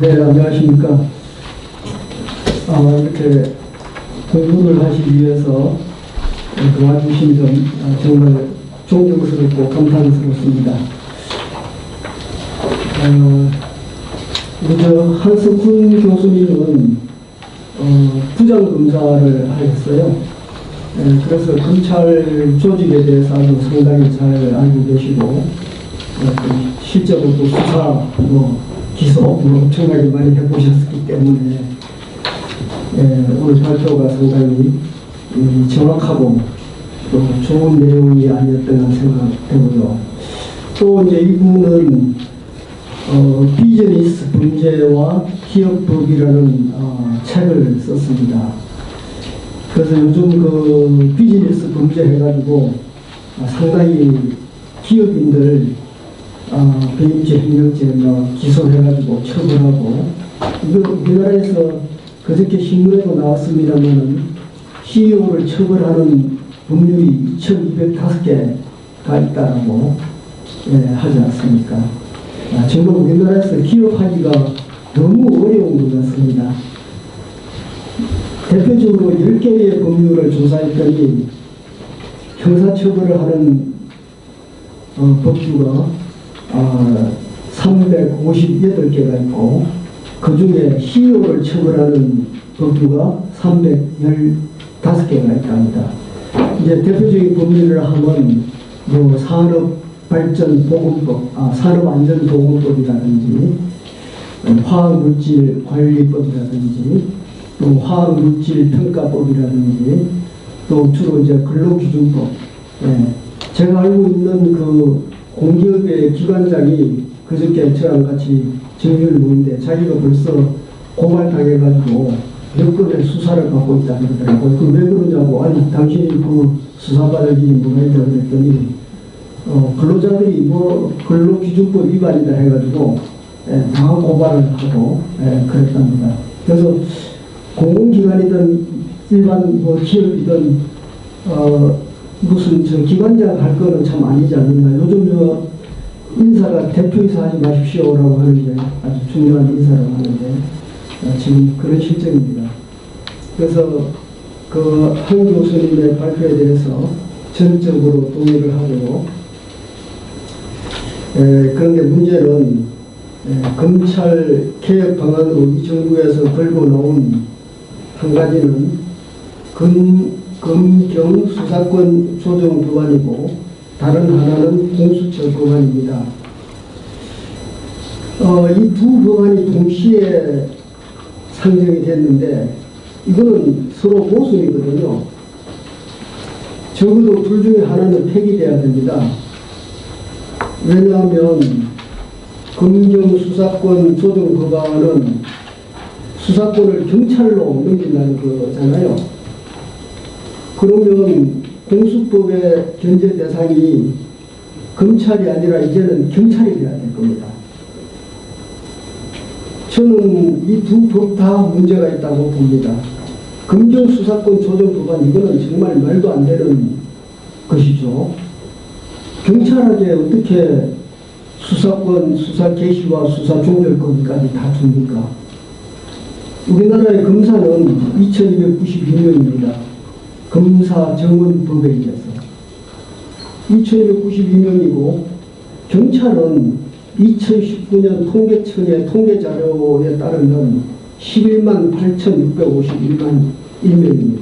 네, 안녕하십니까. 이렇게 공부를 하시기 위해서 도와주신 점 정말 존경스럽고 감탄스럽습니다. 우리 한석훈 교수님은 부장검사를 하셨어요. 그래서 검찰 조직에 대해서 아주 상당히 잘 알고 계시고 실제로 또 수사, 기소 엄청나게 많이 해보셨기 때문에 오늘 발표가 상당히 정확하고 또 좋은 내용이 아니었던가 생각되고요. 또 이제 이분은 비즈니스 범죄와 기업법이라는 책을 썼습니다. 그래서 요즘 그 비즈니스 범죄 해가지고 상당히 기업인들 배임죄, 횡령죄 기소해가지고 처벌하고, 이거 우리나라에서 그저께 신문에도 나왔습니다만은 CEO를 처벌하는 법률이 2205개가 있다라고 하지 않습니까? 정말 우리나라에서 기업하기가 너무 어려운 것 같습니다. 대표적으로 10개의 법률을 조사했더니 형사처벌을 하는 법규가 358개가 있고, 그 중에 CEO를 처벌하는 법규가 315개가 있답니다. 이제 대표적인 법률을 하면 산업발전보건법, 산업안전보건법이라든지 화학물질관리법이라든지 또 화학물질평가법이라든지 또 주로 이제 근로기준법. 제가 알고 있는 그 공기업의 기관장이 그저께 저랑 같이 정의를 모는데 자기가 벌써 고발당해가지고 몇 건의 수사를 받고 있다 그러더라고요. 그 왜 그러냐고, 아니 당신이 그 수사받을 일이 뭐가 있다 그랬더니 근로자들이 근로기준법 위반이다 해가지고 당한 고발을 하고 그랬답니다. 그래서 공공기관이든 일반 기업이든 무슨 기관장 할 거는 참 아니지 않느냐. 요즘 인사가 대표이사 하지 마십시오라고 하는데 아주 중요한 인사라고 하는데 지금 그런 실정입니다. 그래서 그 한 교수님의 발표에 대해서 전적으로 동의를 하고요. 그런데 문제는 검찰 개혁 방안으로 이 정부에서 걸고 나온 한 가지는 검경 수사권 조정 법안이고 다른 하나는 공수처 법안입니다. 이 두 법안이 동시에 상정이 됐는데 이거는 서로 모순이거든요. 적어도 둘 중에 하나는 폐기돼야 됩니다. 왜냐하면 검경 수사권 조정 법안은 수사권을 경찰로 넘긴다는 거잖아요. 그러면 공수법의 견제 대상이 검찰이 아니라 이제는 경찰이 돼야 될 겁니다. 저는 이 두 법 다 문제가 있다고 봅니다. 검경 수사권 조정 법안, 이거는 정말 말도 안 되는 것이죠. 경찰에게 어떻게 수사권, 수사 개시와 수사 종결권까지 다 줍니까? 우리나라의 검사는 2292명입니다. 검사 정원법에 의해서 2292명이고 경찰은 2019년 통계청의 통계자료에 따르면 11만 8,651명입니다.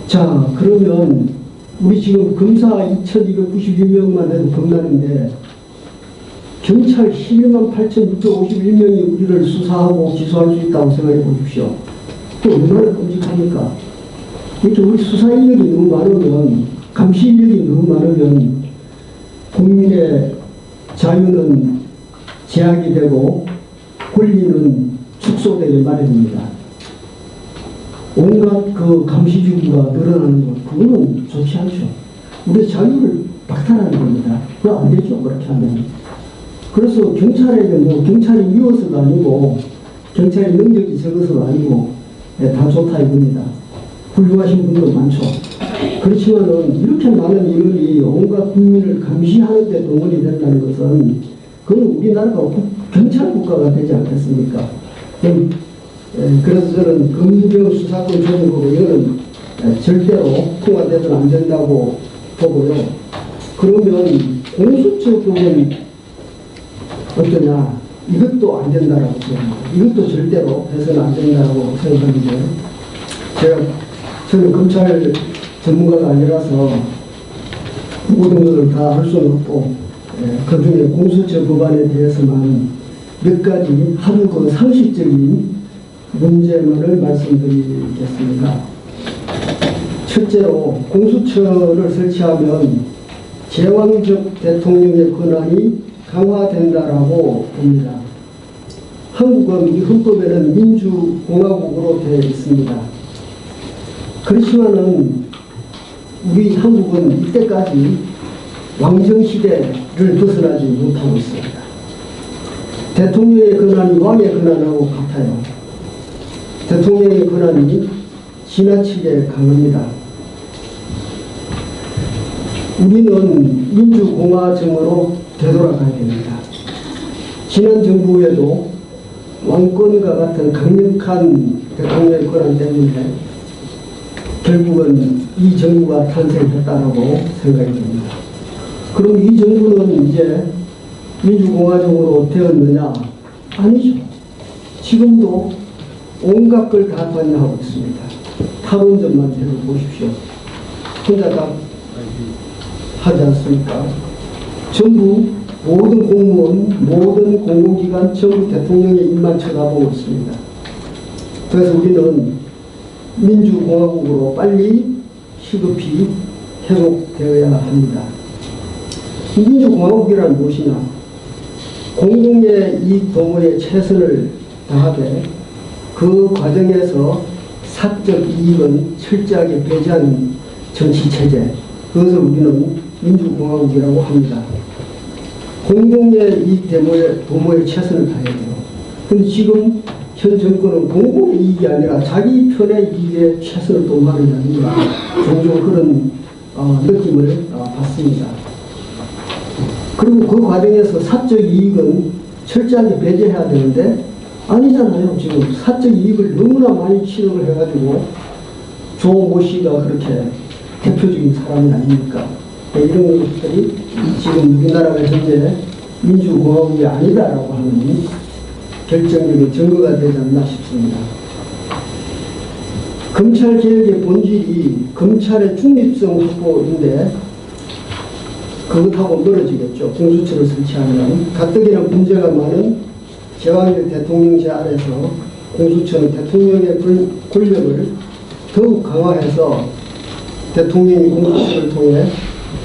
자, 그러면 우리 지금 검사 2292명만 해도 겁나는데 경찰 11만 8,651명이 우리를 수사하고 기소할 수 있다고 생각해 보십시오. 또 얼마나 끔찍합니까? 이렇게 우리 수사 인력이 너무 많으면, 감시 인력이 너무 많으면 국민의 자유는 제약이 되고 권리는 축소되기 마련입니다. 온갖 그 감시기구가 늘어나는 것, 그거는 좋지 않죠. 우리 자유를 박탈하는 겁니다. 그거 안 되죠, 그렇게 하면. 그래서 경찰에게 경찰이 미워서가 아니고 경찰의 능력이 적어서가 아니고 다 좋다 이겁니다. 훌륭하신 분도 많죠. 그렇지만은 이렇게 많은 인원이 온갖 국민을 감시하는 데 동원이 된다는 것은 그건 우리나라가 경찰 국가가 되지 않겠습니까? 그래서 저는 금융 수사권 조정법 이거는 절대로 통과돼서는 안 된다고 보고요. 그러면 공수처 법은 어떠냐? 이것도 안 된다라고 생각합니다. 이것도 절대로 해서는 안 된다고 생각하는데, 저는 검찰 전문가가 아니라서 모든 것을 다 할 수는 없고, 그 중에 공수처 법안에 대해서만 몇 가지 하루 그 상식적인 문제만을 말씀드리겠습니다. 첫째로 공수처를 설치하면 제왕적 대통령의 권한이 강화된다라고 봅니다. 한국은 이 헌법에는 민주공화국으로 되어 있습니다. 그렇지만은 우리 한국은 이때까지 왕정시대를 벗어나지 못하고 있습니다. 대통령의 권한이 왕의 권한하고 같아요. 대통령의 권한이 지나치게 강합니다. 우리는 민주공화정으로 되돌아가야 됩니다. 지난 정부에도 왕권과 같은 강력한 대통령의 권한 때문에 결국은 이 정부가 탄생했다고 생각이 듭니다. 그럼 이 정부는 이제 민주공화정으로 되었느냐? 아니죠. 지금도 온갖 걸 다 관여하고 있습니다. 탈원전만 해도 보십시오. 혼자 다 하지 않습니까? 전부 모든 공무원, 모든 공공기관 전부 대통령의 입만 쳐다보고 있습니다. 그래서 우리는 민주공화국으로 빨리 시급히 회복되어야 합니다. 민주공화국이란 무엇이냐? 공공의 이익 도모에 최선을 다하되 그 과정에서 사적 이익은 철저하게 배제하는 정치체제, 그것을 우리는 민주공화국이라고 합니다. 공공의 이익 도모에 최선을 다해야 돼요. 그런데 지금 현 정권은 공공의 이익이 아니라 자기 편의 이익에 최선을 도모하는 게 아니라 종종 그런 느낌을 받습니다. 그리고 그 과정에서 사적 이익은 철저하게 배제해야 되는데 아니잖아요. 지금 사적 이익을 너무나 많이 취득을 해가지고 조모 씨가 그렇게 대표적인 사람이 아닙니까? 이런 것들이 지금 우리나라가 현재 민주공화국이 아니다라고 하는 결정적인 증거가 되지 않나 싶습니다. 검찰개혁의 본질이 검찰의 중립성 확보인데 그것하고 멀어지겠죠. 공수처를 설치하면 가뜩이나 문제가 많은 제왕적 대통령제 아래서 공수처는 대통령의 권력을 더욱 강화해서 대통령이 공수처를 통해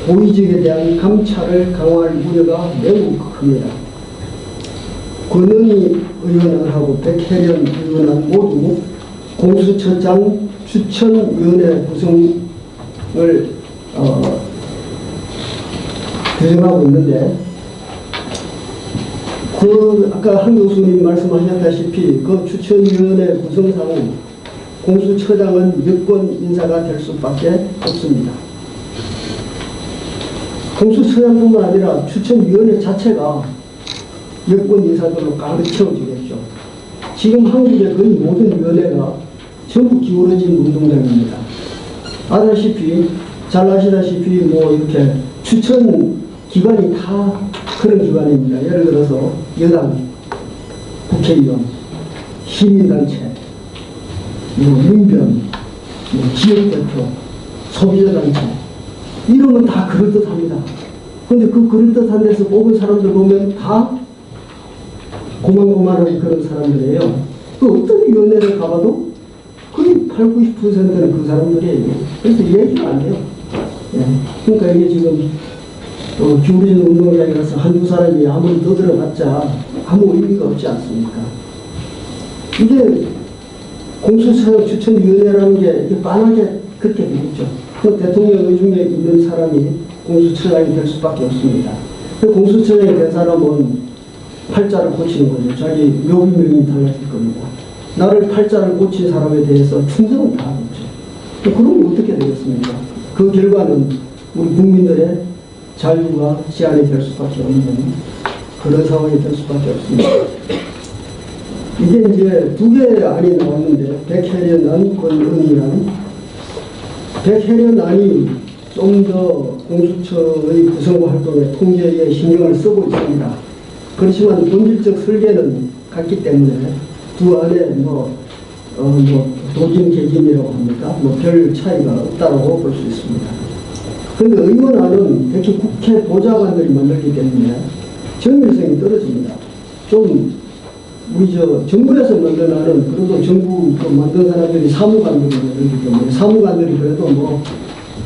고위직에 대한 감찰을 강화할 우려가 매우 큽니다. 권은희 의원하고 백혜련 의원은 모두 공수처장 추천위원회 구성을 규정하고 있는데, 아까 한 교수님 말씀하셨다시피 그 추천위원회 구성상 공수처장은 여권 인사가 될 수밖에 없습니다. 공수처장뿐만 아니라 추천위원회 자체가 여권 인사들로 가득 채워지겠죠. 지금 한국의 거의 모든 위원회가 전부 기울어진 운동장입니다. 잘 아시다시피 뭐 이렇게 추천 기관이 다 그런 기관입니다. 예를 들어서 여당, 국회의원, 시민단체, 민변, 지역대표, 소비자단체 이런 건 다 그럴듯합니다. 그런데 그 그럴듯한 데서 뽑은 사람들 보면 다 고만고만한 그런 사람들이에요. 그 어떤 위원회를 가봐도 거의 80~90%는 그 사람들이에요. 그래서 얘기가 안 돼요. 그러니까 이게 지금 기울어진 운동장이라서 한두 사람이 아무리 떠들어봤자 아무 의미가 없지 않습니까? 이게 공수처장 추천위원회라는 게 빤하게 그렇게 되겠죠. 그 대통령 의중에 있는 사람이 공수처장이 될 수밖에 없습니다. 그 공수처장이 된 사람은 팔자를 고치는 거죠. 자기 묘비명이 달라질 겁니다. 나를 팔자를 고친 사람에 대해서 충성을 다하겠죠. 그러면 어떻게 되겠습니까? 그 결과는 우리 국민들의 자유가 제한이 될 수밖에 없는 그런 상황이 될 수밖에 없습니다. 이게 이제 두 개의 안이 나왔는데, 백혜련안, 권은희안. 백혜련안이 좀 더 공수처의 구성과 활동에 통제에 신경을 쓰고 있습니다. 그렇지만 본질적 설계는 같기 때문에 두 안에 도진 개진이라고 합니까? 별 차이가 없다고 볼 수 있습니다. 그런데 의원안은 특히 국회 보좌관들이 만들기 때문에 정밀성이 떨어집니다. 좀 우리 정부에서 만든 안은 그래도 정부 만든 사람들이 사무관들이 만들기 때문에 사무관들이 그래도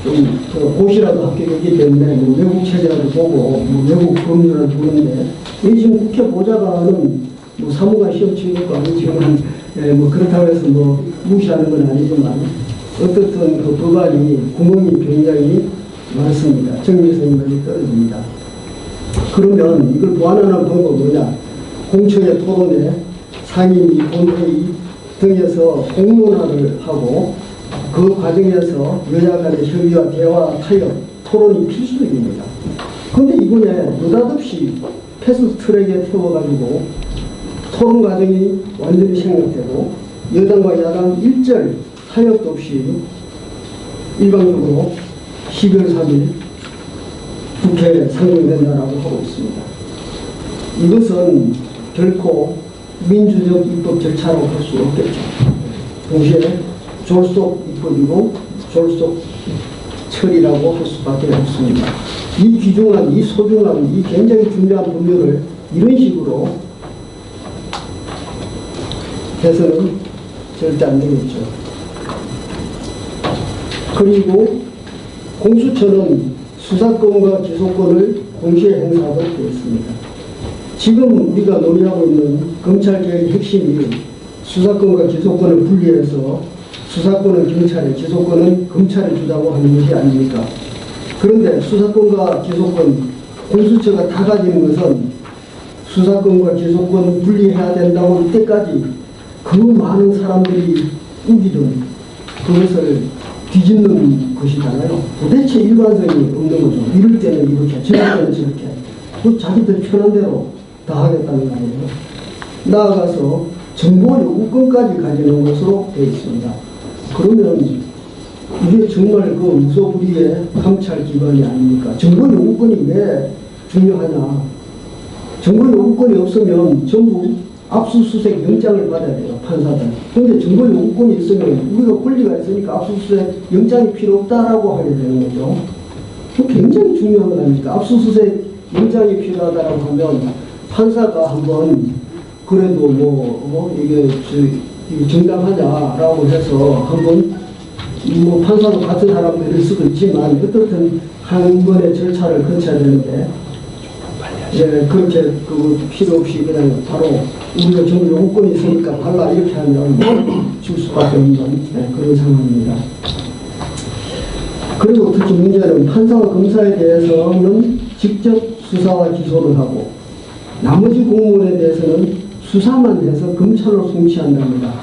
좀 고시라도 합격했기 때문에 외국 체제라도 보고 외국 법률라도 보는데, 이 지금 국회 보좌관은 사무관 시험 친 것도 아니지만 그렇다고 해서 무시하는 건 아니지만 어떻든 그 법안이 구멍이 굉장히 많습니다. 정밀성이 많이 떨어집니다. 그러면 이걸 보완하는 방법은 뭐냐? 공청회 토론회, 상임위, 본회의 등에서 공론화를 하고 그 과정에서 여야 간의 협의와 대화, 타협, 토론이 필수적입니다. 그런데 이번에 느닷없이 패스트트랙에 태워가지고 토론 과정이 완전히 생략되고 여당과 야당 일절 타협도 없이 일방적으로 12월 3일 국회에 상정된다라고 하고 있습니다. 이것은 결코 민주적 입법 절차라고 할 수 없겠죠. 동시에 졸속 입법이고 졸속 처리라고 할 수밖에 없습니다. 이 귀중한, 이 소중한, 이 굉장히 중요한 법률을 이런 식으로 해서는 절대 안 되겠죠. 그리고 공수처는 수사권과 기소권을 동시에 행사하도록 되어 있습니다. 지금 우리가 논의하고 있는 검찰개혁의 핵심이 수사권과 기소권을 분리해서 수사권은 경찰에, 기소권은 검찰에 주자고 하는 것이 아닙니까? 그런데 수사권과 기소권, 공수처가 다 가지는 것은 수사권과 기소권 분리해야 된다고 이때까지 그 많은 사람들이 우기던 그것을 뒤집는 것이잖아요. 도대체 일관성이 없는 거죠. 이럴 때는 이렇게, 저럴 때는 저렇게. 자기들 편한 대로 다 하겠다는 거 아니에요. 나아가서 정보 요구권까지 가지는 것으로 되어 있습니다. 그러면 이게 정말 그 무소불위의 감찰기관이 아닙니까? 정보 요구권이 왜 중요하냐? 정보 요구권이 없으면 전부 압수수색 영장을 받아야 돼요, 판사들. 그런데 정보 요구권이 있으면 우리가 권리가 있으니까 압수수색 영장이 필요 없다라고 하게 되는 거죠. 굉장히 중요한 거 아닙니까? 압수수색 영장이 필요하다고 하면 판사가 한번 그래도 이게 정당하냐라고 해서 한번 판사도 같은 사람들일 수도 있지만 어떻든 한 번의 절차를 거쳐야 되는데, 그렇게 필요 없이 그냥 바로 우리가 정부 요구권이 있으니까 발라 이렇게 하면 줄 수밖에 없는 그런 상황입니다. 그리고 특히 문제는 판사와 검사에 대해서는 직접 수사와 기소를 하고 나머지 공무원에 대해서는 수사만 해서 검찰로 송치한답니다.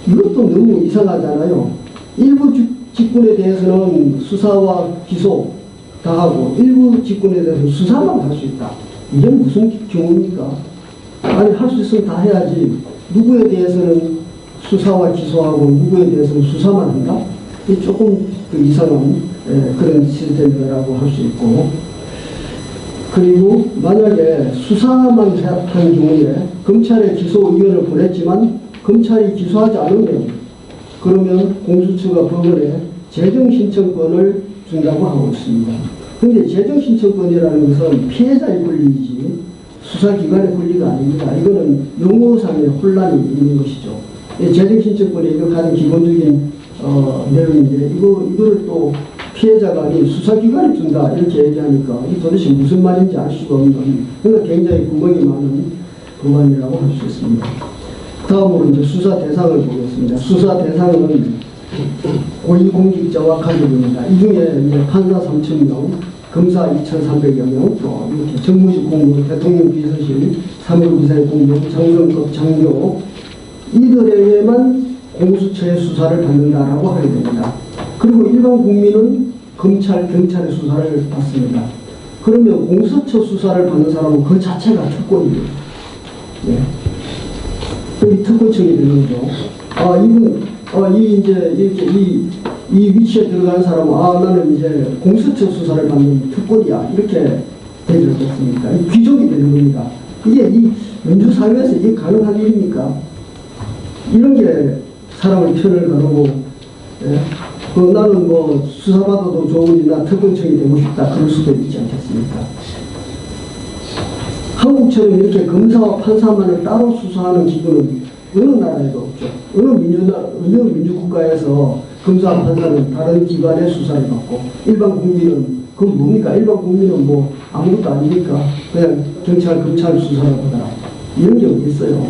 이것도 너무 이상하잖아요. 일부 직군에 대해서는 수사와 기소 다 하고 일부 직군에 대해서는 수사만 할 수 있다. 이게 무슨 경우입니까? 아니, 할 수 있으면 다 해야지. 누구에 대해서는 수사와 기소하고 누구에 대해서는 수사만 한다? 이게 조금 이상한 그런 시스템이라고 할 수 있고, 그리고 만약에 수사만 한 경우에 검찰에 기소 의견을 보냈지만 검찰이 기소하지 않으면 그러면 공수처가 법원에 재정신청권을 준다고 하고 있습니다. 그런데 재정신청권이라는 것은 피해자의 권리이지 수사기관의 권리가 아닙니다. 이거는 용어상의 혼란이 있는 것이죠. 재정신청권이 이거 가장 기본적인 내용인데 이거를 또 피해자가 아닌 수사기관이 준다 이렇게 얘기하니까 이 도대체 무슨 말인지 알 수가 없는, 그러니까 굉장히 구멍이 많은 법안이라고 할 수 있습니다. 다음으로 이제 수사 대상을 보겠습니다. 수사 대상은 고위공직자와 가족입니다. 이 중에 이제 판사 3,000명, 검사 2,300여 명, 이렇게 정무직 공무원, 대통령 비서실, 사무부사의 공무원, 장성급 장교 이들에게만 공수처의 수사를 받는다라고 하게 됩니다. 그리고 일반 국민은 검찰, 경찰의 수사를 받습니다. 그러면 공수처 수사를 받는 사람은 그 자체가 특권이에요. 예. 이 특권층이 되는 거죠. 아, 이분, 이제 이렇게 이 위치에 들어가는 사람은, 나는 이제 공수처 수사를 받는 특권이야. 이렇게 되지 않겠습니까? 귀족이 되는 겁니다. 이게 이 민주사회에서 이게 가능한 일입니까? 이런 게 사람을 편을 가르고, 예? 나는 뭐 수사받아도 좋으니나 특권층이 되고 싶다. 그럴 수도 있지 않겠습니까? 한국처럼 이렇게 검사와 판사만을 따로 수사하는 기구는 어느 나라에도 없죠. 어느 민주국가에서 검사와 판사는 다른 기관의 수사를 받고, 일반 국민은 그건 뭡니까? 일반 국민은 뭐 아무것도 아니니까 그냥 경찰, 검찰 수사를 받아라. 이런 게 어디 있어요?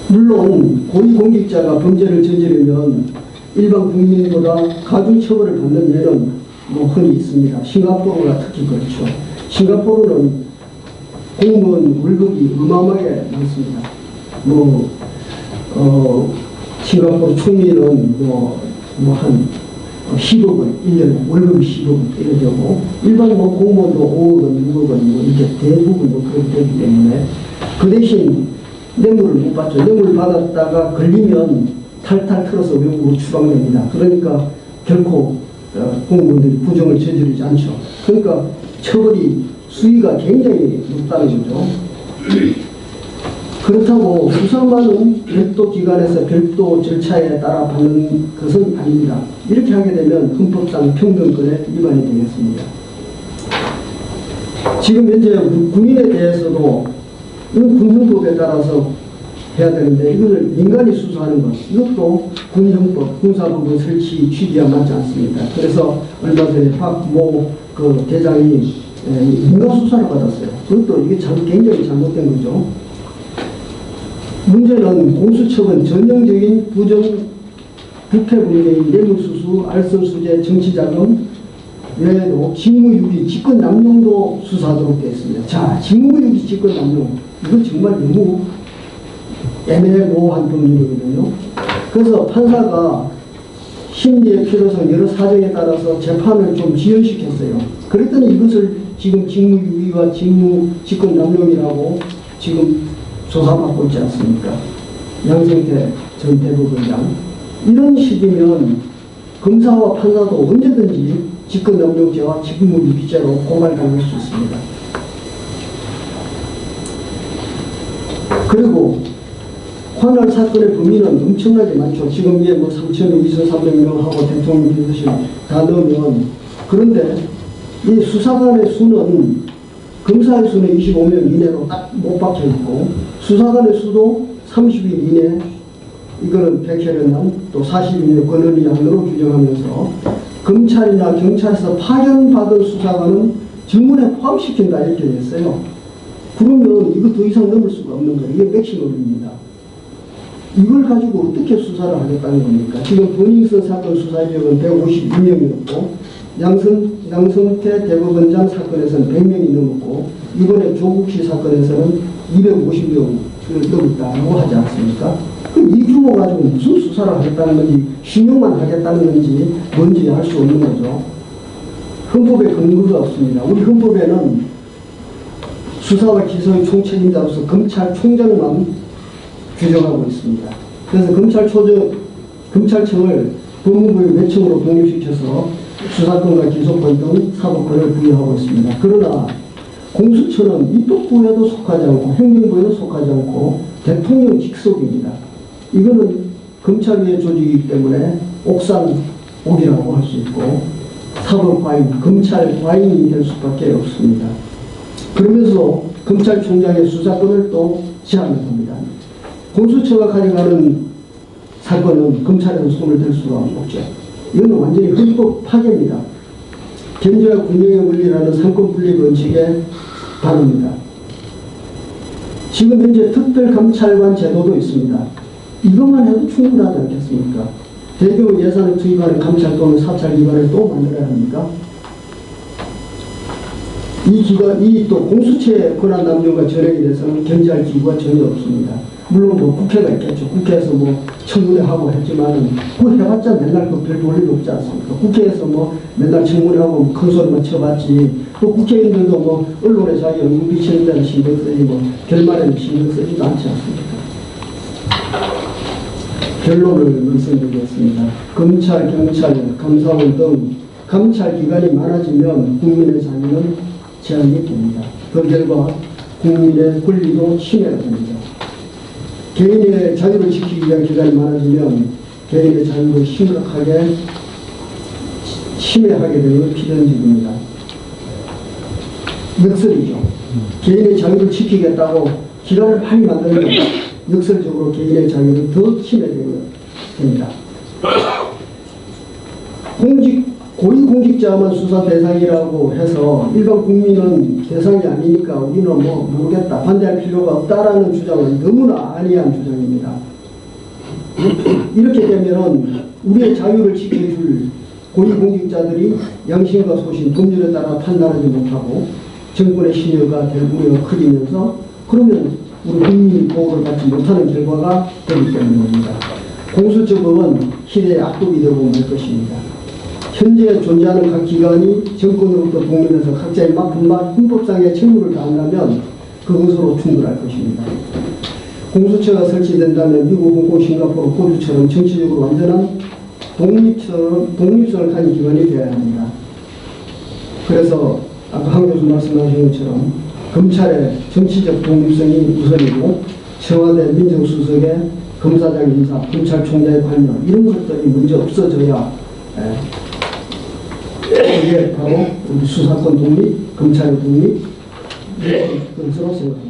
물론 고위공직자가 범죄를 저지르면 일반 국민보다 가중처벌을 받는 예는 뭐 흔히 있습니다. 싱가포르가 특히 그렇죠. 싱가포르는 공무원 월급이 어마어마하게 많습니다. 싱가포르 총리는 한 10억 원, 1년에 월급이 10억 원 이렇게 되고, 일반 공무원도 5억 원, 6억 원 이렇게 대부분 그렇게 되기 때문에 그 대신 뇌물을 못 받죠. 뇌물 받았다가 걸리면 탈탈 털어서 외국으로 추방됩니다. 그러니까 결코 공무원들이 부정을 저지르지 않죠. 그러니까 처벌이 수위가 굉장히 높다는 거죠. 그렇다고 수사만은 별도 기관에서 별도 절차에 따라 받는 것은 아닙니다. 이렇게 하게 되면 헌법상 평등권에 위반이 되겠습니다. 지금 현재 군인에 대해서도 이건 군형법에 따라서 해야 되는데, 이걸 민간이 수사하는 것, 이것도 군형법, 군사법의 설치 취지와 맞지 않습니다. 그래서 얼마 전에 박모 대장이 민간 수사를 받았어요. 그것도 이게 굉장히 잘못된 거죠. 문제는 공수처는 전형적인 부패 문제인 뇌물수수, 알선수재, 정치자금 외에도 직무유기, 직권남용도 수사하도록 되어 있습니다. 자, 직무유기, 직권남용, 이건 정말 너무 애매모호한 법률이거든요. 그래서 판사가 심리의 필요성, 여러 사정에 따라서 재판을 좀 지연시켰어요. 그랬더니 이것을 지금 직무유기와 직권남용이라고 지금 조사받고 있지 않습니까? 양승태 전 대법원장. 이런 식이면 검사와 판사도 언제든지 직권남용죄와 직무유기죄로 고발당할 수 있습니다. 그리고 관할 사건의 범위는 엄청나게 많죠. 지금 이게 3,000명, 2,300명하고 대통령 비서실 다 넣으면, 그런데 이 수사관의 수는 검사의 수는 25명 이내로 딱 못 박혀 있고, 수사관의 수도 30인 이내, 이거는 백혈연남, 또 40인의 권한의 양으로 규정하면서 검찰이나 경찰에서 파견받은 수사관은 직문에 포함시킨다 이렇게 됐어요. 그러면 이거 더 이상 넘을 수가 없는 거예요. 이게 맥시멈입니다. 이걸 가지고 어떻게 수사를 하겠다는 겁니까? 지금 버닝썬 사건 수사 인력은 152명이었고, 양승태 대법원장 사건에서는 100명이 넘었고, 이번에 조국희 사건에서는 250명을 넘었다고 하지 않습니까? 그럼 이 규모 가지고 무슨 수사를 하겠다는 건지, 신용만 하겠다는 건지 뭔지 알 수 없는 거죠. 헌법에 근거가 없습니다. 우리 헌법에는 수사와 기소의 총책임자로서 검찰총장만 규정하고 있습니다. 그래서 검찰청을 법무부의 외청으로 독립시켜서 수사권과 기소권 등 사법권을 부여하고 있습니다. 그러나 공수처는 입법부에도 속하지 않고 행정부에도 속하지 않고 대통령 직속입니다. 이거는 검찰 위의 조직이기 때문에 옥상옥이라고 할 수 있고 사법과인, 검찰 과인이 될 수밖에 없습니다. 그러면서 검찰총장의 수사권을 또 제한합니다. 공수처가 가져가는 사건은 검찰에서 손을 댈 수가 없죠. 이건 완전히 헌법 파괴입니다. 견제와 균형의 원리라는 상권분리 원칙에 반합니다. 지금 현재 특별감찰관 제도도 있습니다. 이것만 해도 충분하지 않겠습니까? 대규모 예산을 투입하는 감찰 또는 사찰 기관을 또 만들어야 합니까? 이 또 공수처의 권한 남용과 전액에 대해서는 견제할 기구가 전혀 없습니다. 물론 뭐 국회가 있겠죠. 국회에서 뭐 청문회하고 했지만은 그거 해봤자 맨날 별 볼 일 없지 않습니까? 국회에서 뭐 맨날 청문회하고 뭐 큰 소리만 쳐봤지. 또 국회의원들도 뭐 언론에 자기 얼굴 비치는 데는 신경 쓰지 뭐 결말에는 신경 쓰지도 않지 않습니까? 결론을 말씀드리겠습니다. 검찰, 경찰, 감사원 등 감찰 기관이 많아지면 국민의 자유는 제한이 됩니다. 그 결과 국민의 권리도 침해가 됩니다. 개인의 자유를 지키기 위한 기관이 많아지면 개인의 자유를 심각하게 침해하게 되는 필연적입니다. 역설이죠. 개인의 자유를 지키겠다고 기관을 많이 만들면 역설적으로 개인의 자유를 더 침해됩니다. 고위공직자만 수사 대상이라고 해서 일반 국민은 대상이 아니니까 우리는 뭐 모르겠다, 반대할 필요가 없다라는 주장은 너무나 안이한 주장입니다. 이렇게 되면 우리의 자유를 지켜줄 고위공직자들이 양심과 소신, 법률에 따라 판단하지 못하고 정권의 신여가 될 우려가 커지면서 그러면 우리 국민이 보호를 받지 못하는 결과가 되기 때문입니다. 공수처법은 희대의 악법이 되고 말 것입니다. 현재 존재하는 각 기관이 정권으로부터 독립해서 각자의 맡은 헌법상의 책무를 다한다면 그것으로 충분할 것입니다. 공수처가 설치된다면 미국, 홍콩, 싱가포르, 호주처럼 정치적으로 완전한 독립성을 가진 기관이 되어야 합니다. 그래서 아까 한 교수 말씀하신 것처럼 검찰의 정치적 독립성이 우선이고 청와대 민정수석의 검사장 인사, 검찰총장의 관여 이런 것들이 먼저 없어져야 이게 바로 우리 수사권 독립, 검찰의 독립, 이것으로 생각합니다.